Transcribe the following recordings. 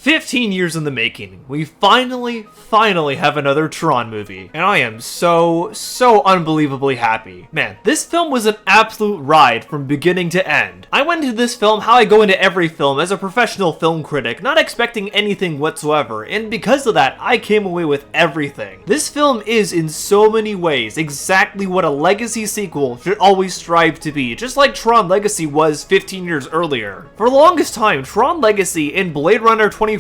15 years in the making, we finally have another Tron movie, and I am so unbelievably happy. Man, this film was an absolute ride from beginning to end. I went into this film how I go into every film as a professional film critic, not expecting anything whatsoever, and because of that, I came away with everything. This film is, in so many ways, exactly what a legacy sequel should always strive to be, just like Tron Legacy was 15 years earlier. For the longest time, Tron Legacy and Blade Runner 2049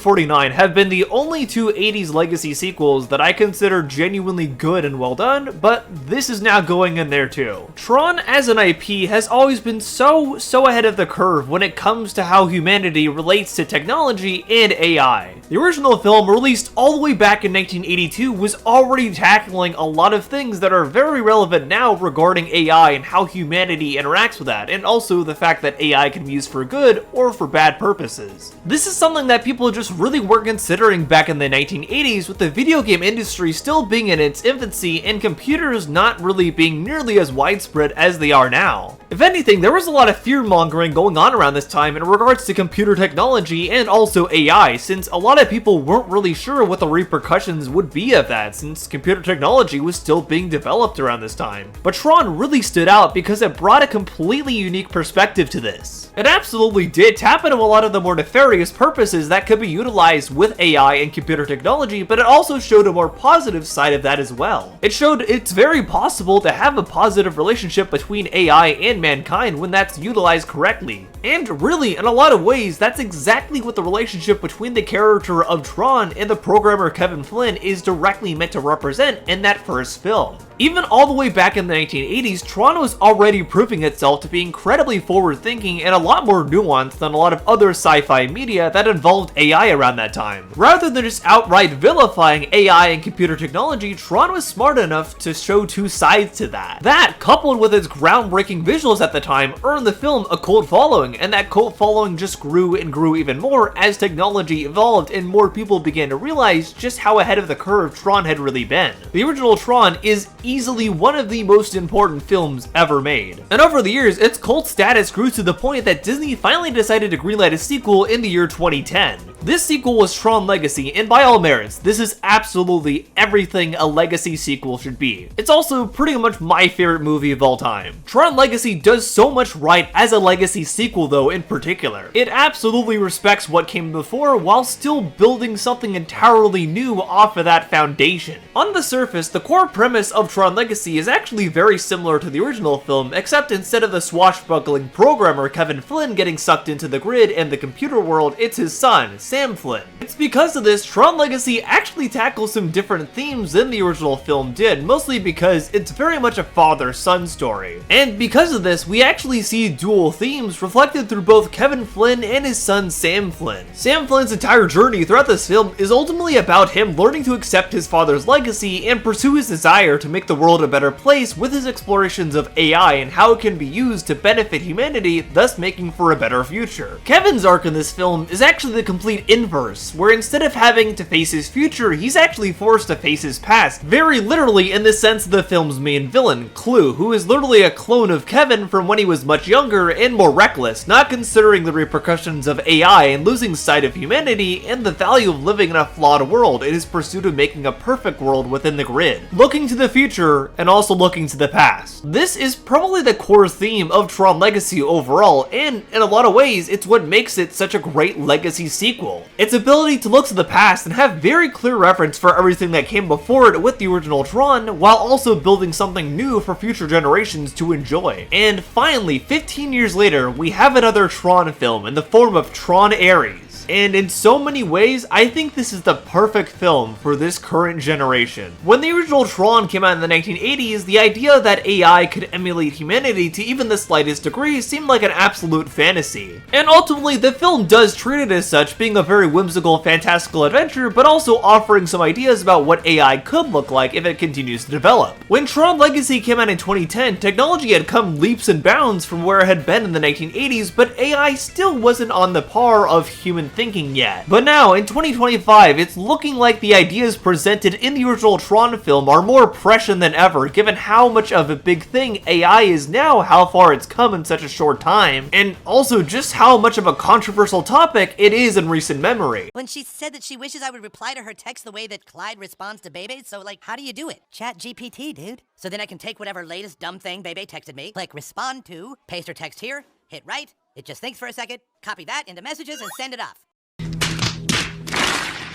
have been the only two 80s legacy sequels that I consider genuinely good and well done, but this is now going in there too. Tron as an IP has always been so ahead of the curve when it comes to how humanity relates to technology and AI. The original film, released all the way back in 1982, was already tackling a lot of things that are very relevant now regarding AI and how humanity interacts with that, and also the fact that AI can be used for good or for bad purposes. This is something that people just really weren't considering back in the 1980s, with the video game industry still being in its infancy and computers not really being nearly as widespread as they are now. If anything, there was a lot of fear-mongering going on around this time in regards to computer technology and also AI, since a lot of people weren't really sure what the repercussions would be of that, since computer technology was still being developed around this time. But Tron really stood out because it brought a completely unique perspective to this. It absolutely did tap into a lot of the more nefarious purposes that could be utilized with AI and computer technology, but it also showed a more positive side of that as well. It showed it's very possible to have a positive relationship between AI and mankind when that's utilized correctly. And really, in a lot of ways, that's exactly what the relationship between the character of Tron and the programmer Kevin Flynn is directly meant to represent in that first film. Even all the way back in the 1980s, Tron was already proving itself to be incredibly forward-thinking and a lot more nuanced than a lot of other sci-fi media that involved AI around that time. Rather than just outright vilifying AI and computer technology, Tron was smart enough to show two sides to that. That, coupled with its groundbreaking visuals at the time, earned the film a cult following, and that cult following just grew and grew even more as technology evolved and more people began to realize just how ahead of the curve Tron had really been. The original Tron is easily one of the most important films ever made. And over the years, its cult status grew to the point that Disney finally decided to greenlight a sequel in the year 2010. This sequel was Tron Legacy, and by all merits, this is absolutely everything a legacy sequel should be. It's also pretty much my favorite movie of all time. Tron Legacy does so much right as a legacy sequel though in particular. It absolutely respects what came before while still building something entirely new off of that foundation. On the surface, the core premise of Tron Legacy is actually very similar to the original film, except instead of the swashbuckling programmer Kevin Flynn getting sucked into the grid and the computer world, it's his son, Sam Flynn. It's because of this, Tron Legacy actually tackles some different themes than the original film did, mostly because it's very much a father-son story. And because of this, we actually see dual themes reflected through both Kevin Flynn and his son Sam Flynn. Sam Flynn's entire journey throughout this film is ultimately about him learning to accept his father's legacy and pursue his desire to make the world a better place with his explorations of AI and how it can be used to benefit humanity, thus making for a better future. Kevin's arc in this film is actually the complete inverse, where instead of having to face his future, he's actually forced to face his past, very literally in the sense of the film's main villain, Clue, who is literally a clone of Kevin from when he was much younger and more reckless, not considering the repercussions of AI and losing sight of humanity and the value of living in a flawed world in his pursuit of making a perfect world within the grid. Looking to the future and also looking to the past. This is probably the core theme of Tron Legacy overall, and in a lot of ways, it's what makes it such a great legacy sequel. Its ability to look to the past and have very clear reference for everything that came before it with the original Tron, while also building something new for future generations to enjoy. And finally, 15 years later, we have another Tron film in the form of Tron Ares. And in so many ways, I think this is the perfect film for this current generation. When the original Tron came out in the 1980s, the idea that AI could emulate humanity to even the slightest degree seemed like an absolute fantasy. And ultimately, the film does treat it as such, being a very whimsical, fantastical adventure, but also offering some ideas about what AI could look like if it continues to develop. When Tron Legacy came out in 2010, technology had come leaps and bounds from where it had been in the 1980s, but AI still wasn't on the par of human thinking yet. But now, in 2025, it's looking like the ideas presented in the original Tron film are more prescient than ever, given how much of a big thing AI is now, how far it's come in such a short time, and also just how much of a controversial topic it is in recent memory. When she said that she wishes I would reply to her text the way that Clyde responds to Bebe, so like, how do you do it? Chat GPT, dude. So then I can take whatever latest dumb thing Bebe texted me, click respond to, paste her text here, hit right, it just thinks for a second, copy that into messages and send it off.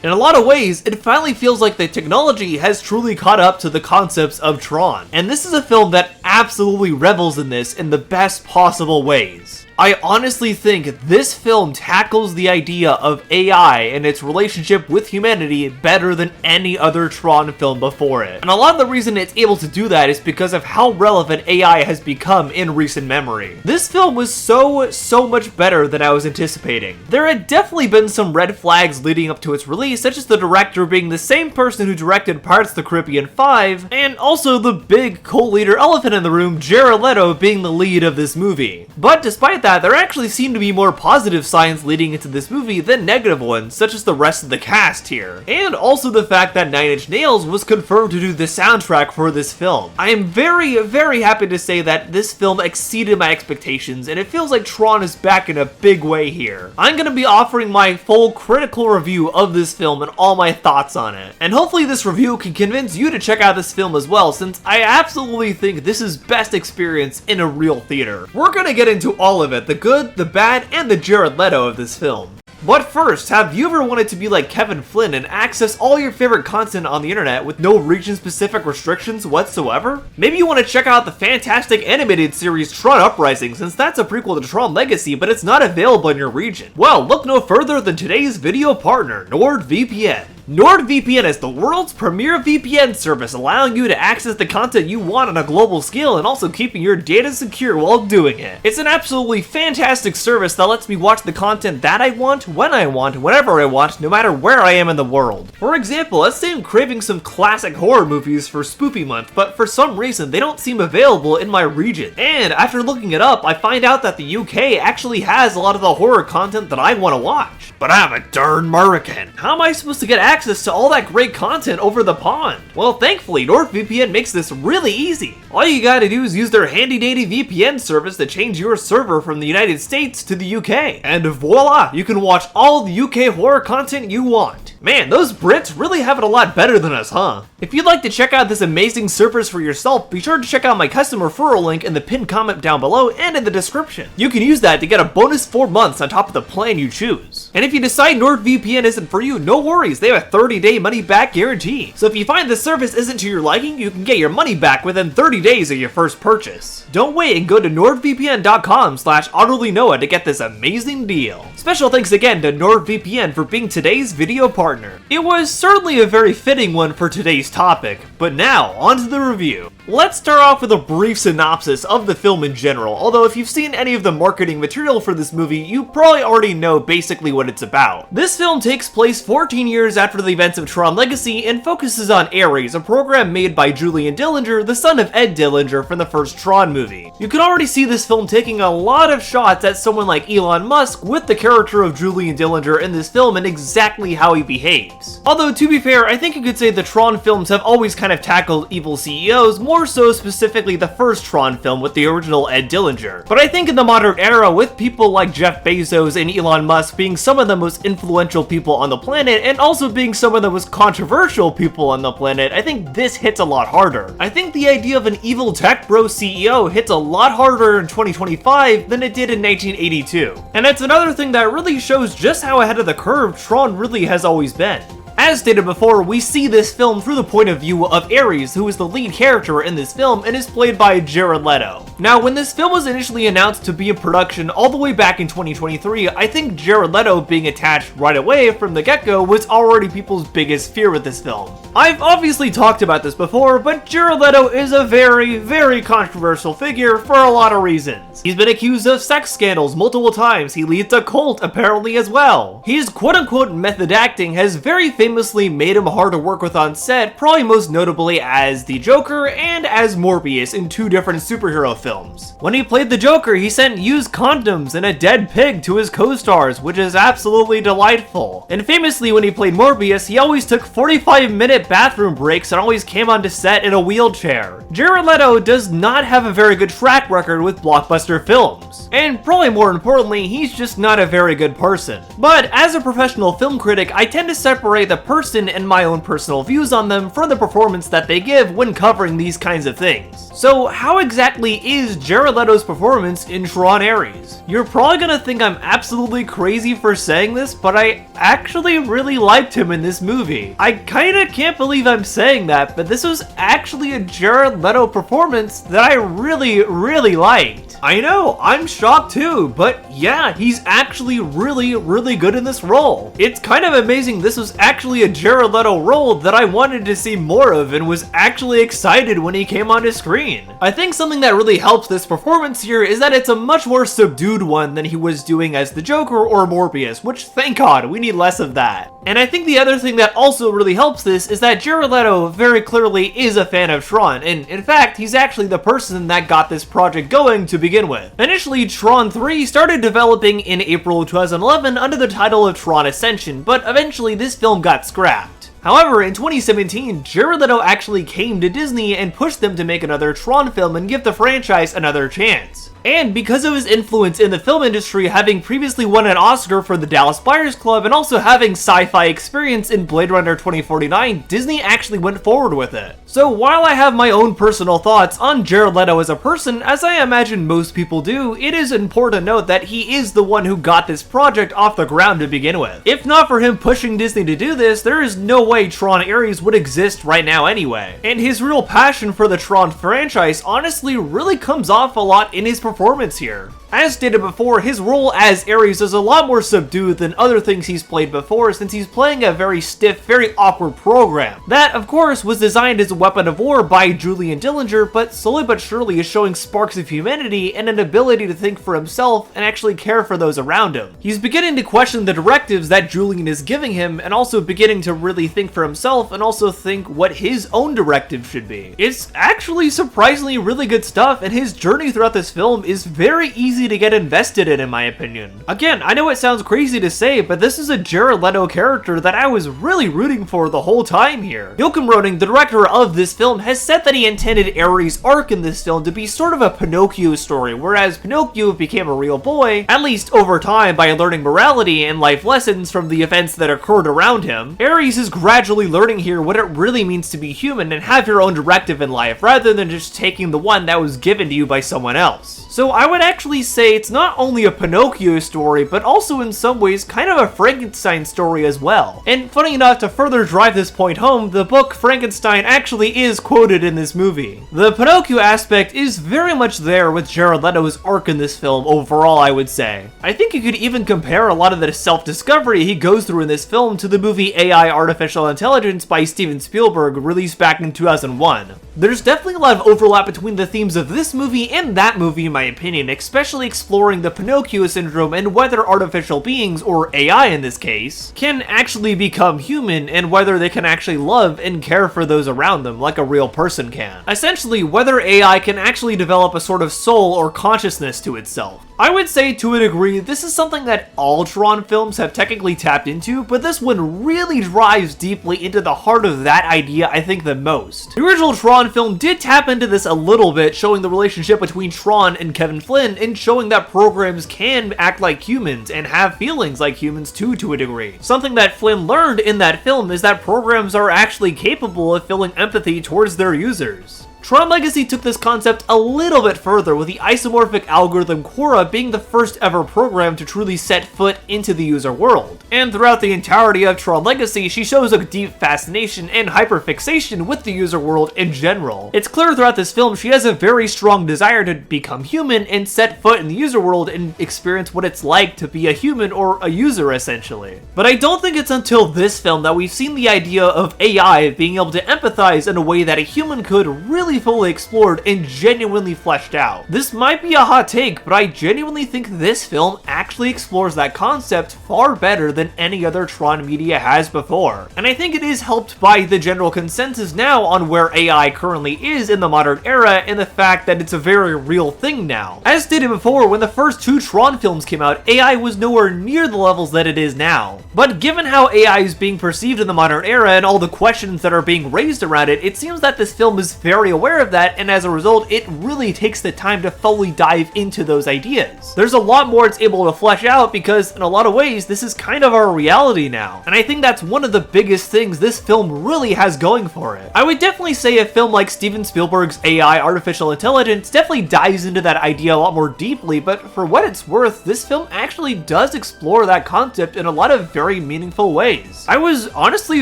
In a lot of ways, it finally feels like the technology has truly caught up to the concepts of Tron. And this is a film that absolutely revels in this in the best possible ways. I honestly think this film tackles the idea of AI and its relationship with humanity better than any other Tron film before it. And a lot of the reason it's able to do that is because of how relevant AI has become in recent memory. This film was so much better than I was anticipating. There had definitely been some red flags leading up to its release, such as the director being the same person who directed Pirates of the Caribbean 5, and also the big co-leader elephant in the room, Jared Leto, being the lead of this movie. But despite that, there actually seem to be more positive signs leading into this movie than negative ones, such as the rest of the cast here. And also the fact that 9 Inch Nails was confirmed to do the soundtrack for this film. I am very happy to say that this film exceeded my expectations, and it feels like Tron is back in a big way here. I'm gonna be offering my full critical review of this film and all my thoughts on it. And hopefully this review can convince you to check out this film as well, since I absolutely think this is best experience in a real theater. We're gonna get into all of it, the good, the bad, and the Jared Leto of this film. But first, have you ever wanted to be like Kevin Flynn and access all your favorite content on the internet with no region-specific restrictions whatsoever? Maybe you want to check out the fantastic animated series Tron Uprising, since that's a prequel to Tron Legacy, but it's not available in your region. Well, look no further than today's video partner, NordVPN. NordVPN is the world's premier VPN service, allowing you to access the content you want on a global scale and also keeping your data secure while doing it. It's an absolutely fantastic service that lets me watch the content that I want, when I want, whenever I want, no matter where I am in the world. For example, let's say I'm craving some classic horror movies for Spoopy Month, but for some reason they don't seem available in my region. And after looking it up, I find out that the UK actually has a lot of the horror content that I want to watch. But I'm a darn American. How am I supposed to get access to all that great content over the pond? Well, thankfully, NordVPN makes this really easy. All you gotta do is use their handy dandy VPN service to change your server from the United States to the UK. And voila, you can watch all the UK horror content you want. Man, those Brits really have it a lot better than us, huh? If you'd like to check out this amazing service for yourself, be sure to check out my custom referral link in the pinned comment down below and in the description. You can use that to get a bonus 4 months on top of the plan you choose. And if you decide NordVPN isn't for you, no worries, they have a 30-day money-back guarantee. So if you find the service isn't to your liking, you can get your money back within 30 days of your first purchase. Don't wait and go to nordvpn.com/utterlynoah to get this amazing deal. Special thanks again to NordVPN for being today's video partner. It was certainly a very fitting one for today's topic, but now, on to the review. Let's start off with a brief synopsis of the film in general, although if you've seen any of the marketing material for this movie, you probably already know basically what it's about. This film takes place 14 years after the events of Tron Legacy and focuses on Ares, a program made by Julian Dillinger, the son of Ed Dillinger from the first Tron movie. You can already see this film taking a lot of shots at someone like Elon Musk with the character of Julian Dillinger in this film and exactly how he behaves. Although, to be fair, I think you could say the Tron films have always kind of tackled evil CEOs, more so specifically the first Tron film with the original Ed Dillinger. But I think in the modern era, with people like Jeff Bezos and Elon Musk being some of the most influential people on the planet and also being some of the most controversial people on the planet, I think this hits a lot harder. I think the idea of an evil tech bro CEO hits a lot harder in 2025 than it did in 1982. And it's another thing that really shows just how ahead of the curve Tron really has always been. As stated before, we see this film through the point of view of Ares, who is the lead character in this film and is played by Jared Leto. Now, when this film was initially announced to be in production all the way back in 2023, I think Jared Leto being attached right away from the get-go was already people's biggest fear with this film. I've obviously talked about this before, but Jared Leto is a very controversial figure for a lot of reasons. He's been accused of sex scandals multiple times, he leads a cult apparently as well. His quote-unquote method acting has very famously famously made him hard to work with on set, probably most notably as the Joker and as Morbius in 2 different superhero films. When he played the Joker, he sent used condoms and a dead pig to his co-stars, which is absolutely delightful. And famously, when he played Morbius, he always took 45-minute bathroom breaks and always came onto set in a wheelchair. Jared Leto does not have a very good track record with blockbuster films, and probably more importantly, he's just not a very good person. But as a professional film critic, I tend to separate the person and my own personal views on them from the performance that they give when covering these kinds of things. So how exactly is Jared Leto's performance in Tron Ares? You're probably gonna think I'm absolutely crazy for saying this, but I actually really liked him in this movie. I kinda can't believe I'm saying that, but this was actually a Jared Leto performance that I really liked. I know, I'm shocked too, but yeah, he's actually really good in this role. It's kind of amazing this was actually a Jared Leto role that I wanted to see more of and was actually excited when he came onto screen. I think something that really helps this performance here is that it's a much more subdued one than he was doing as the Joker or Morbius, which thank God, we need less of that. And I think the other thing that also really helps this is that Jared Leto very clearly is a fan of Tron, and in fact, he's actually the person that got this project going to begin with. Initially, Tron 3 started developing in April 2011 under the title of Tron Ascension, but eventually this film got scrapped. However, in 2017, Jared Leto actually came to Disney and pushed them to make another Tron film and give the franchise another chance. And because of his influence in the film industry, having previously won an Oscar for the Dallas Buyers Club and also having sci-fi experience in Blade Runner 2049, Disney actually went forward with it. So while I have my own personal thoughts on Jared Leto as a person, as I imagine most people do, it is important to note that he is the one who got this project off the ground to begin with. If not for him pushing Disney to do this, there is no way Tron Ares would exist right now anyway. And his real passion for the Tron franchise honestly really comes off a lot in his performance here. As stated before, his role as Ares is a lot more subdued than other things he's played before, since he's playing a very stiff, very awkward program. That, of course, was designed as a weapon of war by Julian Dillinger, but slowly but surely is showing sparks of humanity and an ability to think for himself and actually care for those around him. He's beginning to question the directives that Julian is giving him, and also beginning to really think for himself and also think what his own directive should be. It's actually surprisingly really good stuff, and his journey throughout this film is very easy to get invested in my opinion. Again, I know it sounds crazy to say, but this is a Jared Leto character that I was really rooting for the whole time here. Joachim Roning, the director of this film, has said that he intended Ares' arc in this film to be sort of a Pinocchio story, whereas Pinocchio became a real boy, at least over time, by learning morality and life lessons from the events that occurred around him. Ares is gradually learning here what it really means to be human and have your own directive in life, rather than just taking the one that was given to you by someone else. So I would actually say it's not only a Pinocchio story, but also in some ways kind of a Frankenstein story as well. And funny enough, to further drive this point home, the book Frankenstein actually is quoted in this movie. The Pinocchio aspect is very much there with Jared Leto's arc in this film overall, I would say. I think you could even compare a lot of the self-discovery he goes through in this film to the movie AI Artificial Intelligence by Steven Spielberg, released back in 2001. There's definitely a lot of overlap between the themes of this movie and that movie in my opinion, especially exploring the Pinocchio syndrome and whether artificial beings, or AI in this case, can actually become human and whether they can actually love and care for those around them like a real person can. Essentially, whether AI can actually develop a sort of soul or consciousness to itself. I would say to a degree, this is something that all Tron films have technically tapped into, but this one really drives deeply into the heart of that idea I think the most. The original Tron film did tap into this a little bit, showing the relationship between Tron and Kevin Flynn, and showing that programs can act like humans and have feelings like humans too, to a degree. Something that Flynn learned in that film is that programs are actually capable of feeling empathy towards their users. Tron Legacy took this concept a little bit further, with the isomorphic algorithm Quora being the first ever program to truly set foot into the user world. And throughout the entirety of Tron Legacy, she shows a deep fascination and hyperfixation with the user world in general. It's clear throughout this film she has a very strong desire to become human and set foot in the user world and experience what it's like to be a human or a user essentially. But I don't think it's until this film that we've seen the idea of AI being able to empathize in a way that a human could really really fully explored and genuinely fleshed out. This might be a hot take, but I genuinely think this film actually explores that concept far better than any other Tron media has before. And I think it is helped by the general consensus now on where AI currently is in the modern era and the fact that it's a very real thing now. As stated before, when the first two Tron films came out, AI was nowhere near the levels that it is now. But given how AI is being perceived in the modern era and all the questions that are being raised around it, it seems that this film is very aware of that, and as a result, it really takes the time to fully dive into those ideas. There's a lot more it's able to flesh out because, in a lot of ways, this is kind of our reality now. And I think that's one of the biggest things this film really has going for it. I would definitely say a film like Steven Spielberg's AI artificial intelligence definitely dives into that idea a lot more deeply, but for what it's worth, this film actually does explore that concept in a lot of very meaningful ways. I was honestly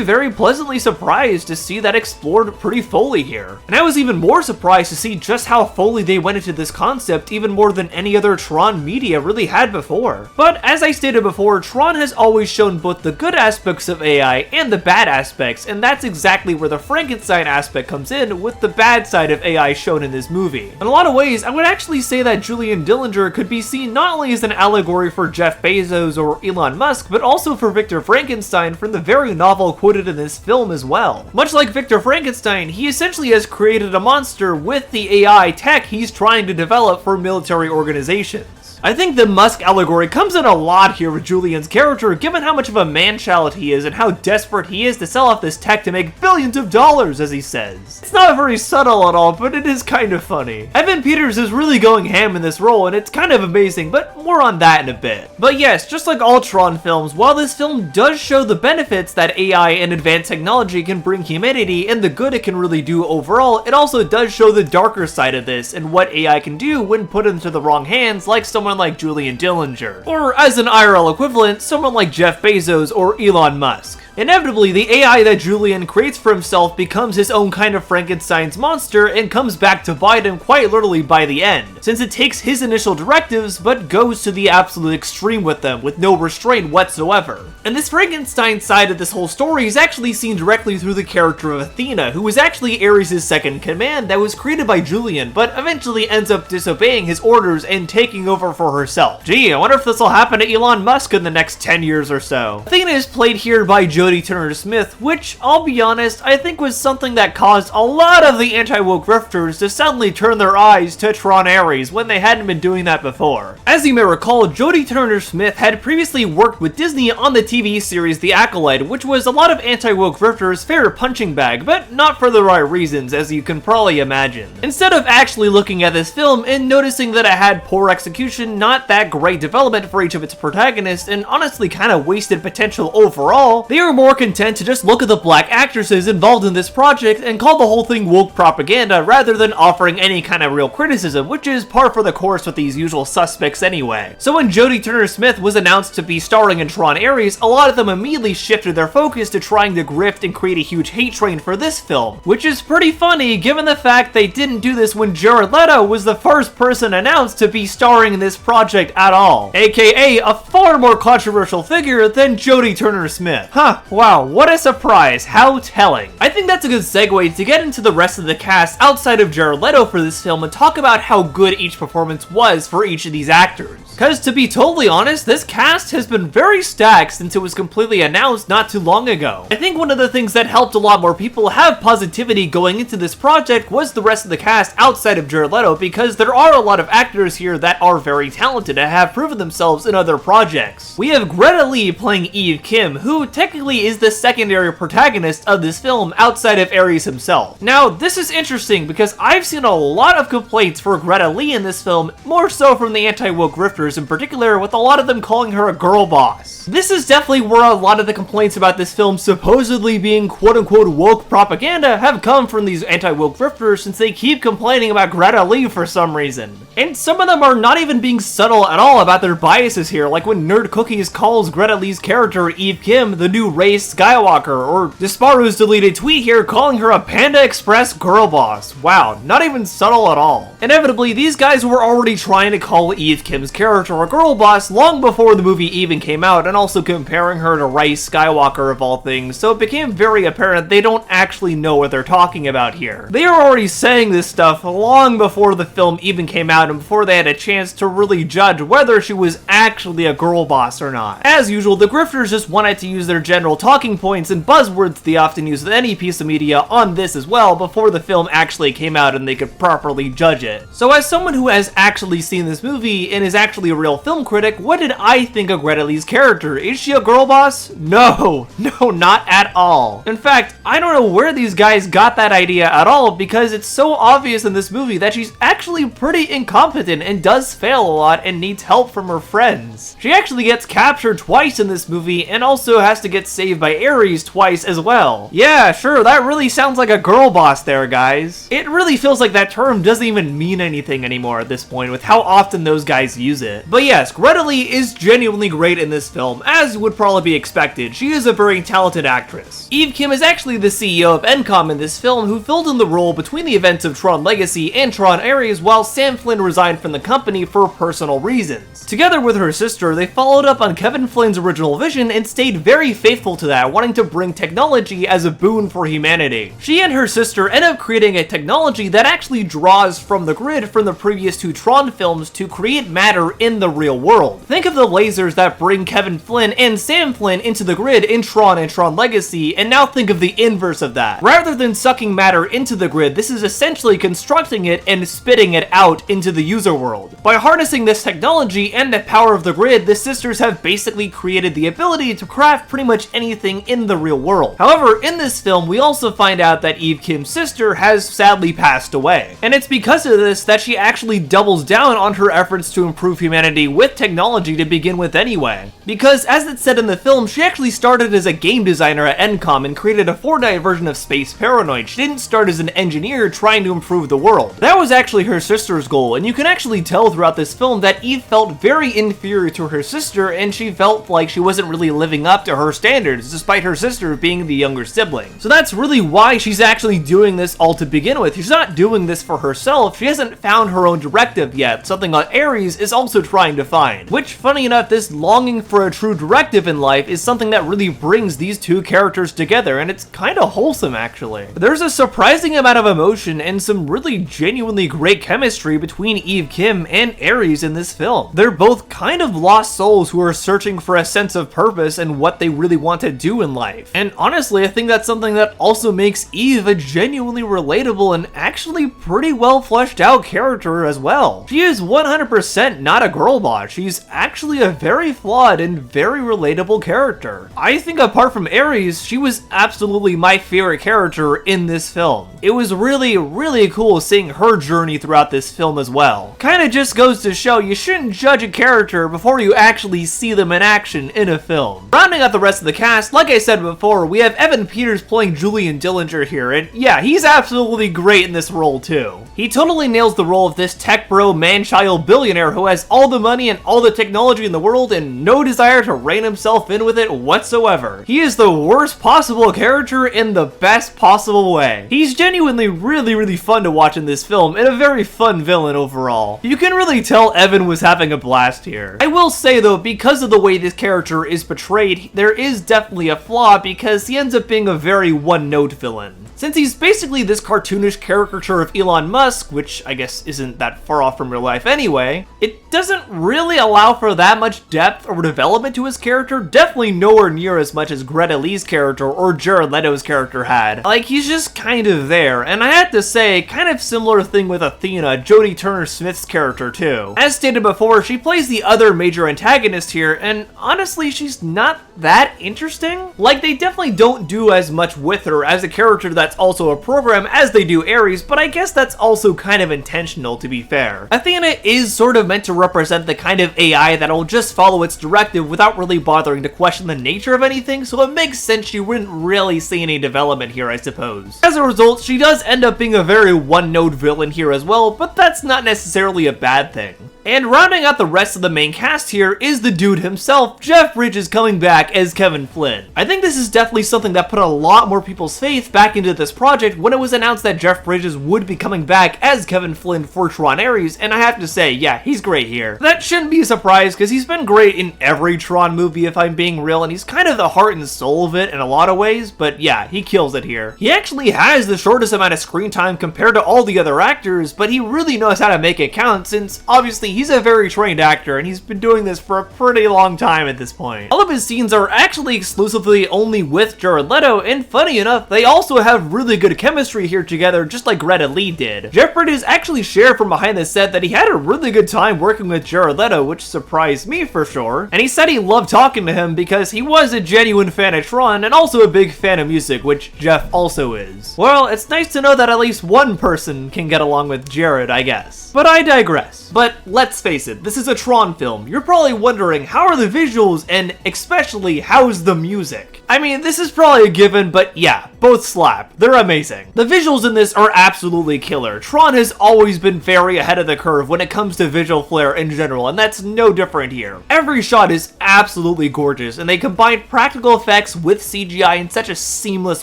very pleasantly surprised to see that explored pretty fully here. And I was even more surprised to see just how fully they went into this concept, even more than any other Tron media really had before. But as I stated before, Tron has always shown both the good aspects of AI and the bad aspects, and that's exactly where the Frankenstein aspect comes in, with the bad side of AI shown in this movie. In a lot of ways, I would actually say that Julian Dillinger could be seen not only as an allegory for Jeff Bezos or Elon Musk, but also for Victor Frankenstein from the very novel quoted in this film as well. Much like Victor Frankenstein, he essentially has created a monster with the AI tech he's trying to develop for military organizations. I think the Musk allegory comes in a lot here with Julian's character, given how much of a man-child he is and how desperate he is to sell off this tech to make billions of dollars, as he says. It's not very subtle at all, but it is kind of funny. Evan Peters is really going ham in this role, and it's kind of amazing, but more on that in a bit. But yes, just like all Tron films, while this film does show the benefits that AI and advanced technology can bring humanity and the good it can really do overall, it also does show the darker side of this and what AI can do when put into the wrong hands, like someone like Julian Dillinger. Or as an IRL equivalent, someone like Jeff Bezos or Elon Musk. Inevitably, the AI that Julian creates for himself becomes his own kind of Frankenstein's monster and comes back to bite him quite literally by the end, since it takes his initial directives but goes to the absolute extreme with them with no restraint whatsoever. And this Frankenstein side of this whole story is actually seen directly through the character of Athena, who was actually Ares' second command that was created by Julian, but eventually ends up disobeying his orders and taking over for herself. Gee, I wonder if this will happen to Elon Musk in the next 10 years or so. Athena is played here by Jodie Turner-Smith, which, I'll be honest, I think was something that caused a lot of the anti-woke grifters to suddenly turn their eyes to Tron Ares when they hadn't been doing that before. As you may recall, Jodie Turner-Smith had previously worked with Disney on the TV series The Acolyte, which was a lot of anti-woke grifters' favorite punching bag, but not for the right reasons, as you can probably imagine. Instead of actually looking at this film and noticing that it had poor execution, not that great development for each of its protagonists, and honestly kind of wasted potential overall, they were more content to just look at the black actresses involved in this project and call the whole thing woke propaganda rather than offering any kind of real criticism, which is par for the course with these usual suspects anyway. So when Jodie Turner-Smith was announced to be starring in Tron Ares, a lot of them immediately shifted their focus to trying to grift and create a huge hate train for this film, which is pretty funny given the fact they didn't do this when Jared Leto was the first person announced to be starring in this project at all, aka a far more controversial figure than Jodie Turner-Smith. Huh, wow, what a surprise, how telling. I think that's a good segue to get into the rest of the cast outside of Jared Leto for this film and talk about how good each performance was for each of these actors. Cause to be totally honest, this cast has been very stacked since it was completely announced not too long ago. I think one of the things that helped a lot more people have positivity going into this project was the rest of the cast outside of Jared Leto, because there are a lot of actors here that are very talented and have proven themselves in other projects. We have Greta Lee playing Eve Kim, who technically is the secondary protagonist of this film outside of Ares himself. Now, this is interesting because I've seen a lot of complaints for Greta Lee in this film, more so from the anti-woke grifters in particular, with a lot of them calling her a girl boss. This is definitely where a lot of the complaints about this film supposedly being quote-unquote woke propaganda have come from these anti-woke grifters, since they keep complaining about Greta Lee for some reason. And some of them are not even being subtle at all about their biases here, like when Nerd Cookies calls Greta Lee's character Eve Kim the new Rey Skywalker, or Disparu's deleted tweet here calling her a Panda Express girl boss. Wow, not even subtle at all. Inevitably, these guys were already trying to call Eve Kim's character a girl boss long before the movie even came out, and also comparing her to Rey Skywalker of all things, so it became very apparent they don't actually know what they're talking about here. They are already saying this stuff long before the film even came out and before they had a chance to really judge whether she was actually a girl boss or not. As usual, the grifters just wanted to use their general talking points and buzzwords they often use with any piece of media on this as well before the film actually came out and they could properly judge it. So as someone who has actually seen this movie and is actually a real film critic, what did I think of Greta Lee's character? Is she a girl boss? No, not at all. In fact, I don't know where these guys got that idea at all, because it's so obvious in this movie that she's actually pretty incompetent and does fail a lot and needs help from her friends. She actually gets captured twice in this movie and also has to get saved by Ares twice as well. Yeah, sure, that really sounds like a girl boss there, guys. It really feels like that term doesn't even mean anything anymore at this point with how often those guys use it. But yes, Greta Lee is genuinely great in this film, as would probably be expected. She is a very talented actress. Eve Kim is actually the CEO of Encom in this film, who filled in the role between the events of Tron Legacy and Tron Ares while Sam Flynn resigned from the company for personal reasons. Together with her sister, they followed up on Kevin Flynn's original vision and stayed very faithful to that, wanting to bring technology as a boon for humanity. She and her sister end up creating a technology that actually draws from the grid from the previous two Tron films to create matter in the real world. Think of the lasers that bring Kevin Flynn and Sam Flynn into the grid in Tron and Tron Legacy, and now think of the inverse of that. Rather than sucking matter into the grid, this is essentially constructing it and spitting it out into the user world. By harnessing this technology and the power of the grid, the sisters have basically created the ability to craft pretty much anything in the real world. However, in this film, we also find out that Eve Kim's sister has sadly passed away. And it's because of this that she actually doubles down on her efforts to improve humanity with technology to begin with anyway. Because, as it said in the film, she actually started as a game designer at Encom and created a Fortnite version of Space Paranoid. She didn't start as an engineer trying to improve the world. That was actually her sister's goal, and you can actually tell throughout this film that Eve felt very inferior to her sister, and she felt like she wasn't really living up to her standards, despite her sister being the younger sibling. So that's really why she's actually doing this all to begin with. She's not doing this for herself, she hasn't found her own directive yet, something that Ares is also trying to find. Which, funny enough, this longing for a true directive in life is something that really brings these two characters together, and it's kinda wholesome actually. There's a surprising amount of emotion and some really genuinely great chemistry between Eve Kim and Ares in this film. They're both kind of lost souls who are searching for a sense of purpose and what they really want to do in life. And honestly, I think that's something that also makes Eve a genuinely relatable and actually pretty well fleshed out character as well. She is 100% not a girl boss. She's actually a very flawed and very relatable character. I think apart from Ares, she was absolutely my favorite character in this film. It was really cool seeing her journey throughout this film as well. Kinda just goes to show you shouldn't judge a character before you actually see them in action in a film. Rounding out the rest of the cast, like I said before, we have Evan Peters playing Julian Dillinger here, and yeah, he's absolutely great in this role too. He totally nails the role of this tech bro man-child billionaire who has all the money and all the technology in the world and no desire to rein himself in with it whatsoever. He is the worst possible character in the best possible way. He's genuinely really fun to watch in this film and a very fun villain overall. You can really tell Evan was having a blast here. I will say though, because of the way this character is portrayed, there is definitely a flaw because he ends up being a very one-note villain. Since he's basically this cartoonish caricature of Elon Musk, which I guess isn't that far off from real life anyway, it doesn't really allow for that much depth or development to his character, definitely nowhere near as much as Greta Lee's character or Jared Leto's character had. Like, he's just kind of there, and I have to say, kind of similar thing with Athena, Jodie Turner-Smith's character too. As stated before, she plays the other major antagonist here, and honestly, she's not that interesting. Like, they definitely don't do as much with her as a character that's also a program as they do Ares, but I guess that's also kind of intentional, to be fair. Athena is sort of meant to represent the kind of AI that'll just follow its directive without really bothering to question the nature of anything, so it makes sense you wouldn't really see any development here, I suppose. As a result, she does end up being a very one-note villain here as well, but that's not necessarily a bad thing. And rounding out the rest of the main cast here is the dude himself. Jeff Bridges coming back as Kevin Flynn. I think this is definitely something that put a lot more people's faith back into this project when it was announced that Jeff Bridges would be coming back as Kevin Flynn for Tron Ares, and I have to say, yeah, he's great here. That shouldn't be a surprise because he's been great in every Tron movie if I'm being real, and he's kind of the heart and soul of it in a lot of ways, but yeah, he kills it here. He actually has the shortest amount of screen time compared to all the other actors, but he really knows how to make it count since obviously he's a very trained actor and he's been doing this for a pretty long time at this point. All of his scenes are actually exclusively only with Jared Leto, and funny enough, they also have really good chemistry here together, just like Greta Lee did. Jeff Bridges actually shared from behind the set that he had a really good time working with Jared Leto, which surprised me for sure, and he said he loved talking to him because he was a genuine fan of Tron and also a big fan of music, which Jeff also is. Well, it's nice to know that at least one person can get along with Jared, I guess. But I digress. But let's face it, this is a Tron film. You're probably wondering, how are the visuals and especially how's the music? I mean, this is probably a given, but yeah, both slap. They're amazing. The visuals in this are absolutely killer. Tron has always been very ahead of the curve when it comes to visual flair in general, and that's no different here. Every shot is absolutely gorgeous, and they combine practical effects with CGI in such a seamless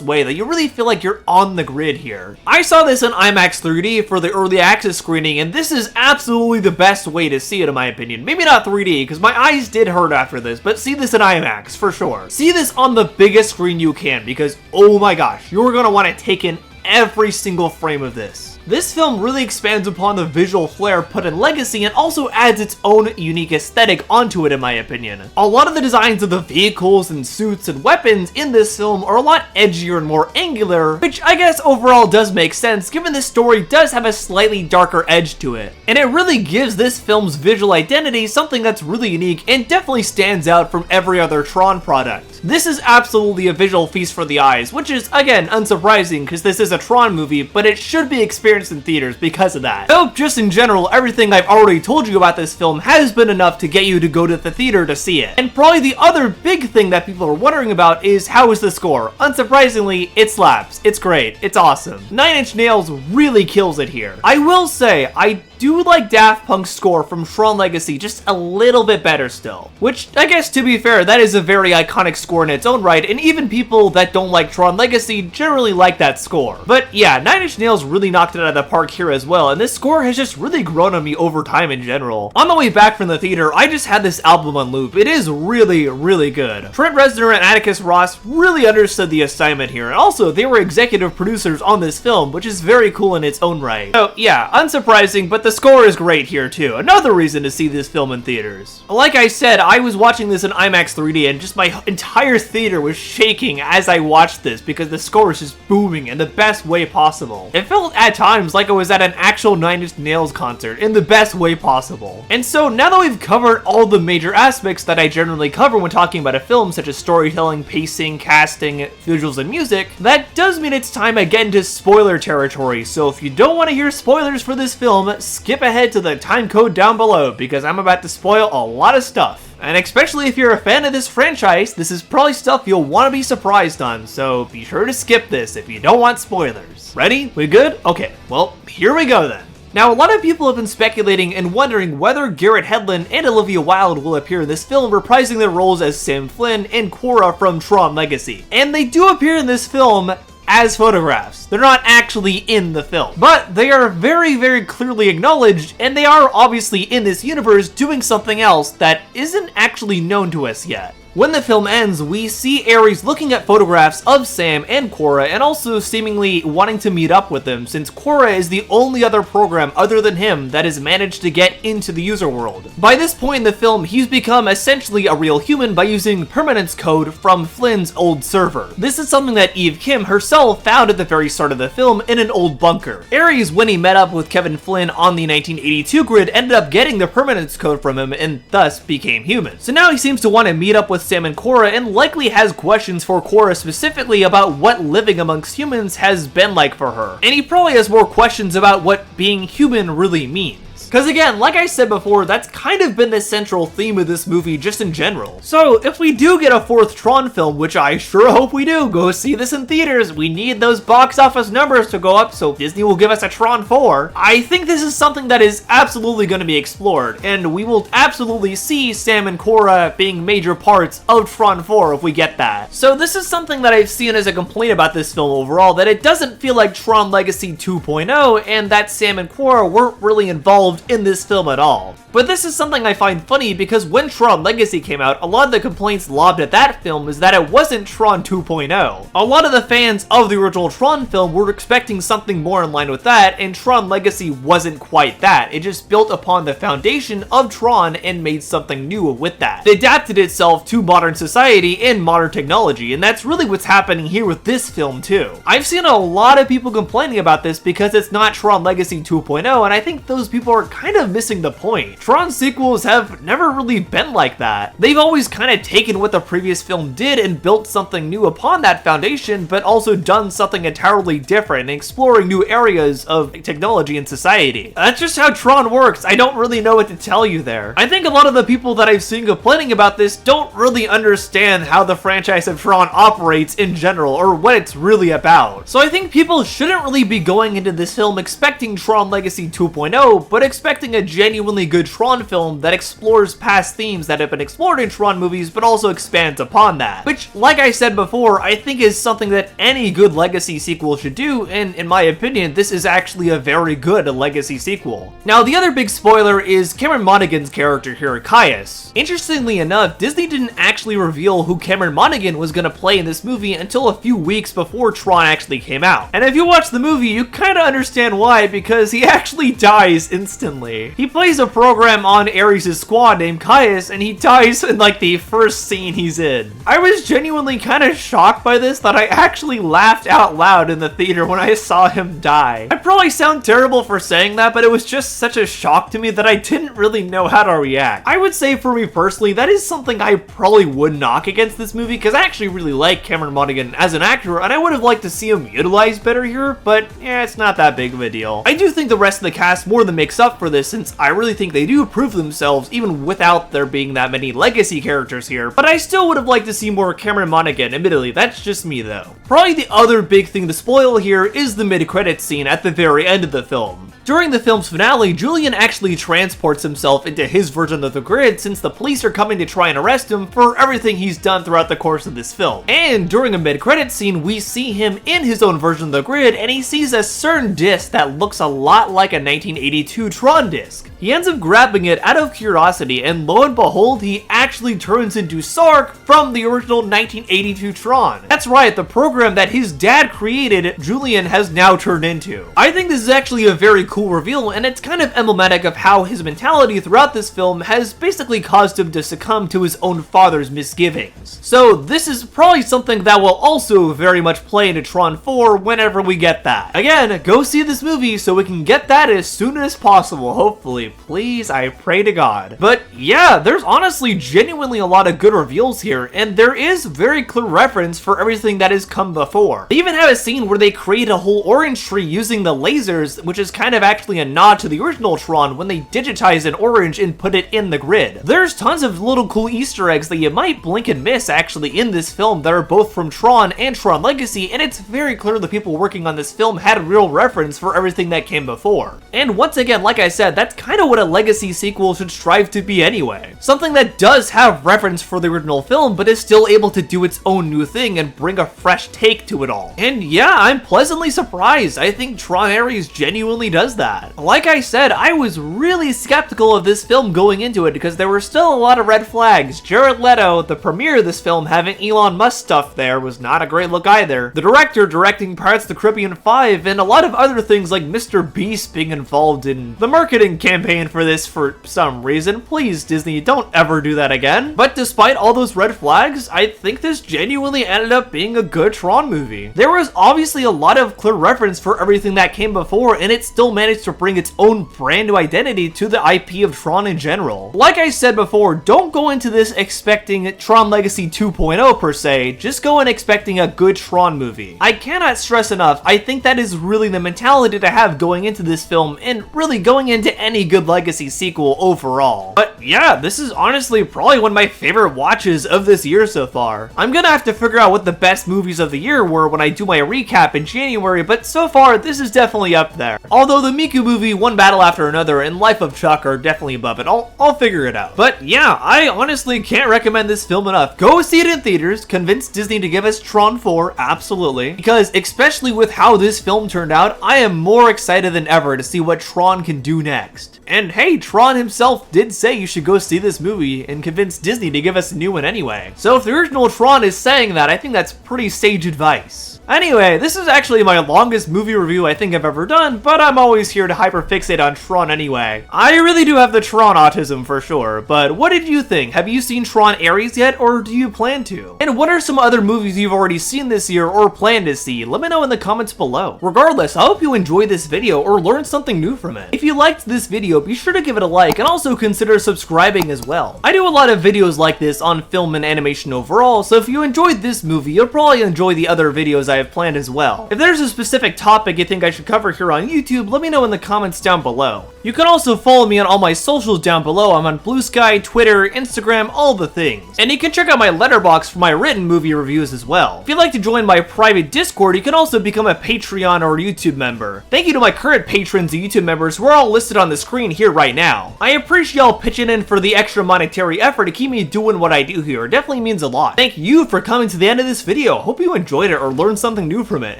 way that you really feel like you're on the grid here. I saw this in IMAX 3D for the early access screening, and this is absolutely the best way to see it in my opinion. Maybe not 3D, because my eyes did hurt after this, but see this in IMAX for sure. See this on the biggest screen you can, because oh my gosh, you're gonna want to take in every single frame of this. This film really expands upon the visual flair put in Legacy and also adds its own unique aesthetic onto it in my opinion. A lot of the designs of the vehicles and suits and weapons in this film are a lot edgier and more angular, which I guess overall does make sense given this story does have a slightly darker edge to it. And it really gives this film's visual identity something that's really unique and definitely stands out from every other Tron product. This is absolutely a visual feast for the eyes, which is again unsurprising because this is a Tron movie, but it should be experienced in theaters because of that. So just in general, everything I've already told you about this film has been enough to get you to go to the theater to see it. And probably the other big thing that people are wondering about is how is the score? Unsurprisingly, it slaps. It's great. It's awesome. 9 Inch Nails really kills it here. I will say, I do like Daft Punk's score from Tron Legacy just a little bit better still. Which, I guess to be fair, that is a very iconic score in its own right, and even people that don't like Tron Legacy generally like that score. But yeah, 9 Inch Nails really knocked it out of the park here as well, and this score has just really grown on me over time in general. On the way back from the theater, I just had this album on loop. It is really, really good. Trent Reznor and Atticus Ross really understood the assignment here, and also they were executive producers on this film, which is very cool in its own right. So yeah, unsurprising, but the score is great here too. Another reason to see this film in theaters. Like I said, I was watching this in IMAX 3D and just my entire theater was shaking as I watched this because the score is just booming in the best way possible. It felt at times like I was at an actual 9 Inch Nails concert in the best way possible. And so now that we've covered all the major aspects that I generally cover when talking about a film, such as storytelling, pacing, casting, visuals, and music, that does mean it's time I get into spoiler territory. So if you don't want to hear spoilers for this film, skip ahead to the time code down below because I'm about to spoil a lot of stuff. And especially if you're a fan of this franchise, this is probably stuff you'll want to be surprised on, so be sure to skip this if you don't want spoilers. Ready? We good? Okay, well, here we go then. Now, a lot of people have been speculating and wondering whether Garrett Hedlund and Olivia Wilde will appear in this film, reprising their roles as Sam Flynn and Cora from Tron Legacy. And they do appear in this film as photographs. They're not actually in the film, but they are very, very clearly acknowledged, and they are obviously in this universe doing something else that isn't actually known to us yet. When the film ends, we see Ares looking at photographs of Sam and Cora and also seemingly wanting to meet up with them since Cora is the only other program other than him that has managed to get into the user world. By this point in the film, he's become essentially a real human by using permanence code from Flynn's old server. This is something that Eve Kim herself found at the very start of the film in an old bunker. Ares, when he met up with Kevin Flynn on the 1982 grid, ended up getting the permanence code from him and thus became human. So now he seems to want to meet up with Sam and Cora and likely has questions for Cora specifically about what living amongst humans has been like for her. And he probably has more questions about what being human really means. Because again, like I said before, that's kind of been the central theme of this movie just in general. So if we do get a fourth Tron film, which I sure hope we do, go see this in theaters, we need those box office numbers to go up so Disney will give us a Tron 4. I think this is something that is absolutely going to be explored, and we will absolutely see Sam and Cora being major parts of Tron 4 if we get that. So this is something that I've seen as a complaint about this film overall, that it doesn't feel like Tron Legacy 2.0 and that Sam and Cora weren't really involved in this film at all. But this is something I find funny because when Tron Legacy came out, a lot of the complaints lobbed at that film is that it wasn't Tron 2.0. A lot of the fans of the original Tron film were expecting something more in line with that, and Tron Legacy wasn't quite that. It just built upon the foundation of Tron and made something new with that. It adapted itself to modern society and modern technology, and that's really what's happening here with this film too. I've seen a lot of people complaining about this because it's not Tron Legacy 2.0, and I think those people are kind of missing the point. Tron sequels have never really been like that. They've always kind of taken what the previous film did and built something new upon that foundation, but also done something entirely different, exploring new areas of technology and society. That's just how Tron works. I don't really know what to tell you there. I think a lot of the people that I've seen complaining about this don't really understand how the franchise of Tron operates in general, or what it's really about. So I think people shouldn't really be going into this film expecting Tron Legacy 2.0, but expecting a genuinely good Tron film that explores past themes that have been explored in Tron movies, but also expands upon that. Which, like I said before, I think is something that any good Legacy sequel should do, and in my opinion, this is actually a very good Legacy sequel. Now, the other big spoiler is Cameron Monaghan's character here, Caius. Interestingly enough, Disney didn't actually reveal who Cameron Monaghan was going to play in this movie until a few weeks before Tron actually came out. And if you watch the movie, you kind of understand why, because he actually dies instantly. He plays a program on Ares' squad named Caius, and he dies in like the first scene he's in. I was genuinely kind of shocked by this, that I actually laughed out loud in the theater when I saw him die. I probably sound terrible for saying that, but it was just such a shock to me that I didn't really know how to react. I would say for me personally, that is something I probably would knock against this movie, because I actually really like Cameron Monaghan as an actor, and I would have liked to see him utilized better here, but yeah, it's not that big of a deal. I do think the rest of the cast more than makes up for this, since I really think they do prove themselves even without there being that many legacy characters here, but I still would have liked to see more Cameron Monaghan. Admittedly, that's just me though. Probably the other big thing to spoil here is the mid-credits scene at the very end of the film. During the film's finale, Julian actually transports himself into his version of the grid since the police are coming to try and arrest him for everything he's done throughout the course of this film. And during a mid-credits scene, we see him in his own version of the grid, and he sees a certain disc that looks a lot like a 1982 Tron disc. He ends up grabbing it out of curiosity, and lo and behold, he actually turns into Sark from the original 1982 Tron. That's right, the program that his dad created, Julian has now turned into. I think this is actually a very cool reveal, and it's kind of emblematic of how his mentality throughout this film has basically caused him to succumb to his own father's misgivings. So this is probably something that will also very much play into Tron 4 whenever we get that. Again, go see this movie so we can get that as soon as possible, hopefully. Please, I pray to God. But yeah, there's honestly genuinely a lot of good reveals here, and there is very clear reference for everything that has come before. They even have a scene where they create a whole orange tree using the lasers, which is kind of actually a nod to the original Tron when they digitize an orange and put it in the grid. There's tons of little cool Easter eggs that you might blink and miss actually in this film that are both from Tron and Tron Legacy, and it's very clear the people working on this film had real reference for everything that came before. And once again, like I said, that's kind of what a Legacy sequel should strive to be anyway. Something that does have reference for the original film, but is still able to do its own new thing and bring a fresh take to it all. And yeah, I'm pleasantly surprised. I think Tron Ares genuinely does that. Like I said, I was really skeptical of this film going into it because there were still a lot of red flags. Jared Leto, the premiere of this film, having Elon Musk stuff there was not a great look either. The director directing Pirates of the Caribbean 5, and a lot of other things like Mr. Beast being involved in the marketing campaign for this for some reason. Please please Disney, don't ever do that again. But despite all those red flags, I think this genuinely ended up being a good Tron movie. There was obviously a lot of clear reference for everything that came before, and it still managed to bring its own brand new identity to the IP of Tron in general. Like I said before, don't go into this expecting Tron Legacy 2.0 per se, just go in expecting a good Tron movie. I cannot stress enough, I think that is really the mentality to have going into this film and really going into any good Legacy sequel overall. But yeah, this is honestly probably one of my favorite watches of this year so far. I'm gonna have to figure out what the best movies of the year were when I do my recap in January, but so far this is definitely up there. Although the Miku movie, One Battle After Another, and Life of Chuck are definitely above it. I'll figure it out. But yeah, I honestly can't recommend this film enough. Go see it in theaters, convince Disney to give us Tron 4, absolutely. Because especially with how this film turned out, I am more excited than ever to see what Tron can do next. And hey, Tron himself did say you should go see this movie and convince Disney to give us a new one anyway. So if the original Tron is saying that, I think that's pretty sage advice. Anyway, this is actually my longest movie review I think I've ever done, but I'm always here to hyperfixate on Tron anyway. I really do have the Tron autism for sure, but what did you think? Have you seen Tron Ares yet, or do you plan to? And what are some other movies you've already seen this year or plan to see? Let me know in the comments below. Regardless, I hope you enjoyed this video or learned something new from it. If you liked this video, be sure to give it a like and also consider subscribing as well. I do a lot of videos like this on film and animation overall, so if you enjoyed this movie, you'll probably enjoy the other videos I have planned as well. If there's a specific topic you think I should cover here on YouTube, let me know in the comments down below. You can also follow me on all my socials down below. I'm on Blue Sky, Twitter, Instagram, all the things. And you can check out my letterbox for my written movie reviews as well. If you'd like to join my private Discord, you can also become a Patreon or YouTube member. Thank you to my current patrons and YouTube members who are all listed on the screen here right now. I appreciate y'all pitching in for the extra monetary effort to keep me doing what I do here. It definitely means a lot. Thank you for coming to the end of this video. Hope you enjoyed it or learned something new from it,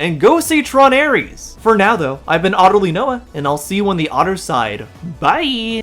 and go see Tron Ares. For now though, I've been Otterly Noah, and I'll see you on the otter side. Bye!